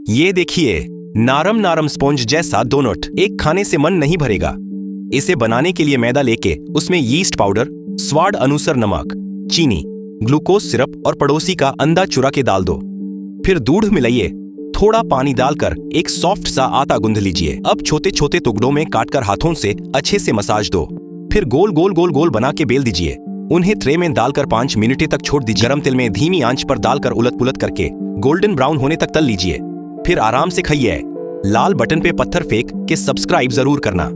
ये देखिए, नारम नारम स्पॉन्ज जैसा डोनट। एक खाने से मन नहीं भरेगा। इसे बनाने के लिए मैदा लेके उसमें यीस्ट पाउडर, स्वाद अनुसार नमक, चीनी, ग्लूकोज सिरप और पड़ोसी का अंडा चुरा के डाल दो। फिर दूध मिलाइए। थोड़ा पानी डालकर एक सॉफ्ट सा आटा गूंथ लीजिए। अब छोटे छोटे टुकड़ों में काटकर हाथों से अच्छे से मसाज दो। फिर गोल गोल गोल गोल बना के बेल दीजिए। उन्हें ट्रे में डालकर 5 मिनट तक छोड़ दीजिए। गरम तेल में धीमी आंच पर डालकर उलट पुलट करके गोल्डन ब्राउन होने तक तल लीजिए। फिर आराम से खाइए। लाल बटन पे पत्थर फेंक के सब्सक्राइब जरूर करना।